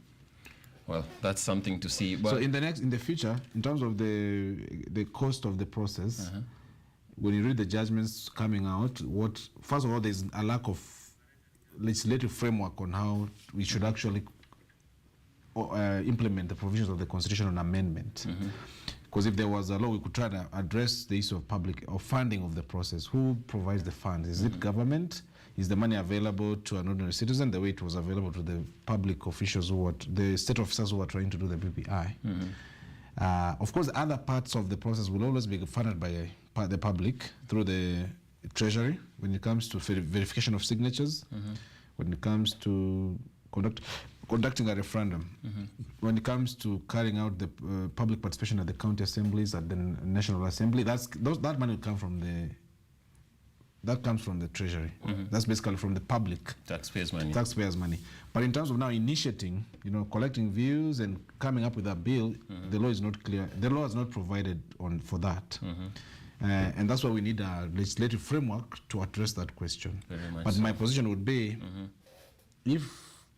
Well, that's something to see. So in the future, in terms of the cost of the process, when you read the judgments coming out, first of all, there's a lack of legislative framework on how we should actually implement the provisions of the Constitution on amendment. Because if there was a law, we could try to address the issue of public or funding of the process. Who provides the funds? Is it government? Is the money available to an ordinary citizen the way it was available to the public officials the state officers who were trying to do the BBI? Of course, other parts of the process will always be funded by the public through the Treasury when it comes to verification of signatures, when it comes to conducting a referendum, when it comes to carrying out the public participation at the county assemblies, at the National Assembly. That money will come from that comes from the Treasury. That's basically from the public. Taxpayers' money. Taxpayers' money. But in terms of now initiating, collecting views and coming up with a bill, the law is not clear. The law is not provided for that. And that's why we need a legislative framework to address that question. But my position would be, if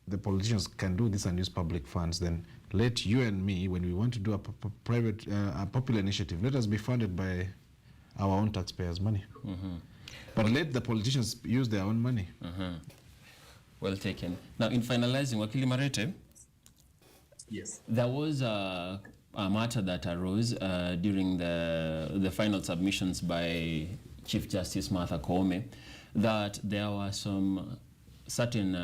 the politicians can do this and use public funds, then let you and me, when we want to do a popular initiative, let us be funded by our own taxpayers' money. But let the politicians use their own money. Well taken. Now, in finalizing, Wakili Marete, yes, there was a matter that arose during the final submissions by Chief Justice Martha Koome, that there were some certain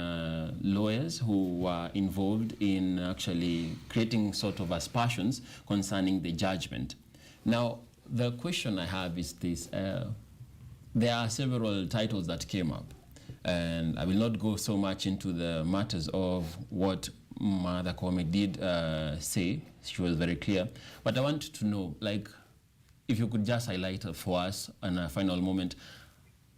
lawyers who were involved in actually creating sort of aspersions concerning the judgment. Now, the question I have is this. There are several titles that came up, and I will not go so much into the matters of what Martha Koome did say. She was very clear. But I want to know, if you could just highlight for us in a final moment,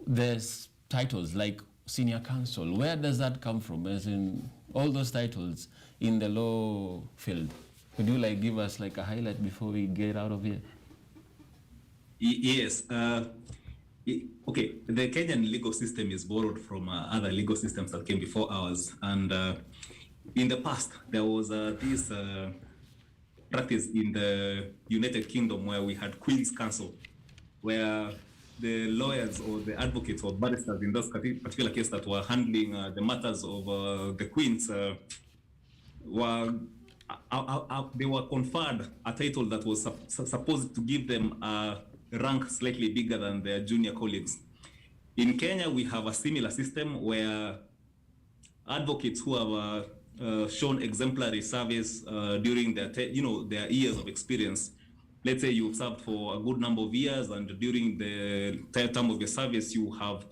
there's titles like senior counsel. Where does that come from? As in all those titles in the law field. Could you give us a highlight before we get out of here? Yes. Okay, the Kenyan legal system is borrowed from other legal systems that came before ours. And in the past, there was this practice in the United Kingdom where we had Queen's Counsel, where the lawyers or the advocates or barristers in those particular cases that were handling the matters of the Queens they were conferred a title that was supposed to give them a rank slightly bigger than their junior colleagues. In Kenya, we have a similar system where advocates who have shown exemplary service during their years of experience. Let's say you've served for a good number of years, and during the term of your service, you have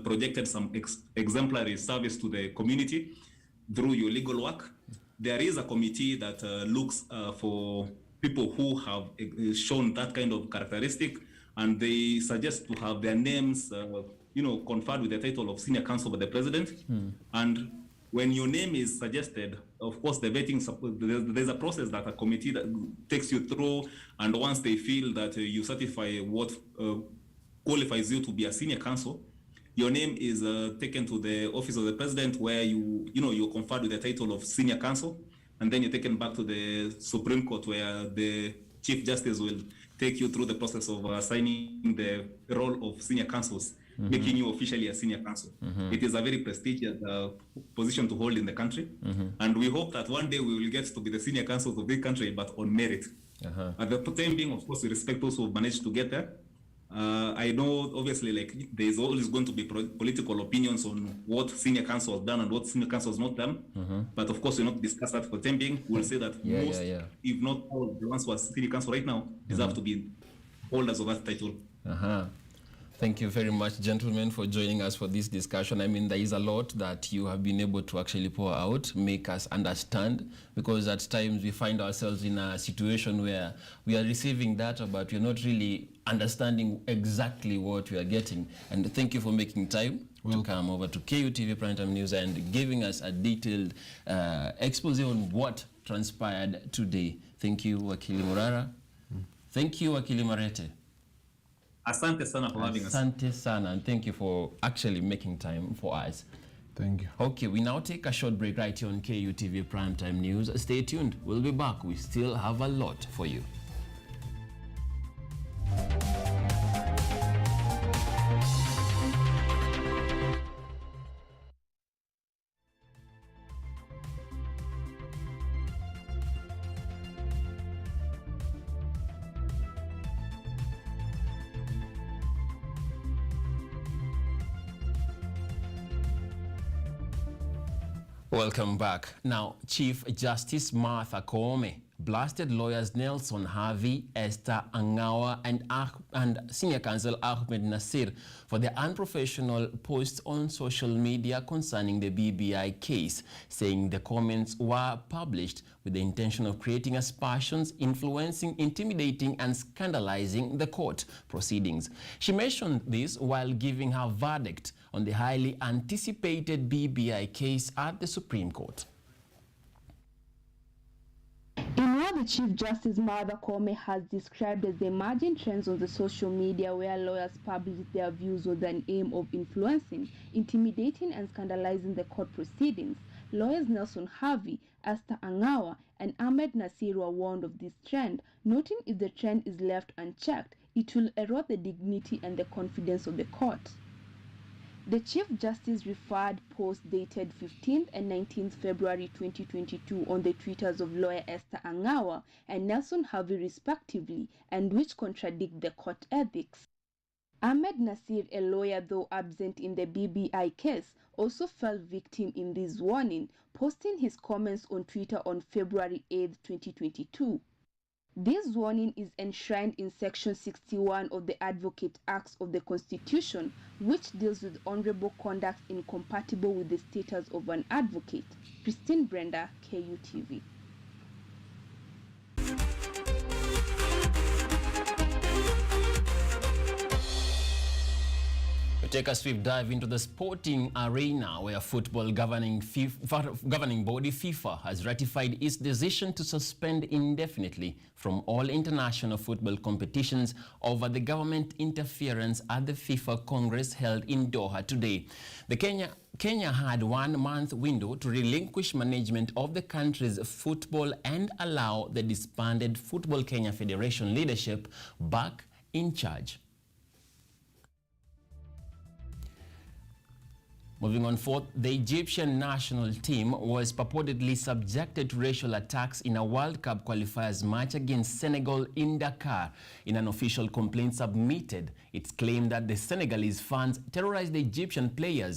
projected some exemplary service to the community through your legal work. there is a committee that looks for people who have shown that kind of characteristic, and they suggest to have their names, conferred with the title of senior counsel by the president. And when your name is suggested, of course, the vetting, there's a process that a committee that takes you through, and once they feel that you satisfy what qualifies you to be a senior counsel, your name is taken to the office of the president, where you're conferred with the title of senior counsel, and then you're taken back to the Supreme Court, where the Chief Justice will take you through the process of assigning the role of senior counsels, making you officially a senior counsel. It is a very prestigious position to hold in the country, and we hope that one day we will get to be the senior counsels of the country, but on merit. At the time being, of course, we respect those who have managed to get there. I know, obviously, there's always going to be political opinions on what senior counsel has done and what senior counsel has not done. But of course, we're not discuss that for the time being. We'll say that most, if not all, the ones who are senior counsel right now deserve to be holders of that title. Thank you very much, gentlemen, for joining us for this discussion. I mean, there is a lot that you have been able to actually pour out, make us understand, because at times we find ourselves in a situation where we are receiving data, but we're not really understanding exactly what we are getting. And thank you for making time to come over to KUTV Primetime News and giving us a detailed expose on what transpired today. Thank you, Wakili Murara. Thank you, Wakili Marete. Asante sana for having us. Asante sana, and thank you for actually making time for us. Thank you. Okay, we now take a short break right here on KUTV Primetime News. Stay tuned. We'll be back. We still have a lot for you. Welcome back. Now, Chief Justice Martha Koome blasted lawyers Nelson Harvey, Esther Angawa, and Senior Counsel Ahmed Nasir for their unprofessional posts on social media concerning the BBI case, saying the comments were published with the intention of creating aspersions, influencing, intimidating, and scandalizing the court proceedings. She mentioned this while giving her verdict on the highly anticipated BBI case at the Supreme Court. In what the Chief Justice Martha Koome has described as the emerging trends on the social media where lawyers publish their views with an aim of influencing, intimidating, and scandalizing the court proceedings, lawyers Nelson Harvey, Esther Angawa, and Ahmed Nasir were warned of this trend, noting if the trend is left unchecked, it will erode the dignity and the confidence of the court. The Chief Justice referred posts dated 15th and 19th February 2022 on the Twitters of lawyer Esther Angawa and Nelson Harvey respectively, and which contradict the court ethics. Ahmed Nasir, a lawyer though absent in the BBI case, also fell victim in this warning, posting his comments on Twitter on February 8, 2022. This warning is enshrined in Section 61 of the Advocate Acts of the Constitution, which deals with honorable conduct incompatible with the status of an advocate. Christine Brenda, KUTV. We take a swift dive into the sporting arena, where football governing body FIFA has ratified its decision to suspend indefinitely from all international football competitions over the government interference at the FIFA Congress held in Doha today. Kenya had 1 month window to relinquish management of the country's football and allow the disbanded Football Kenya Federation leadership back in charge. Moving on forth, the Egyptian national team was purportedly subjected to racial attacks in a World Cup qualifiers match against Senegal in Dakar. In an official complaint submitted, it's claimed that the Senegalese fans terrorized the Egyptian players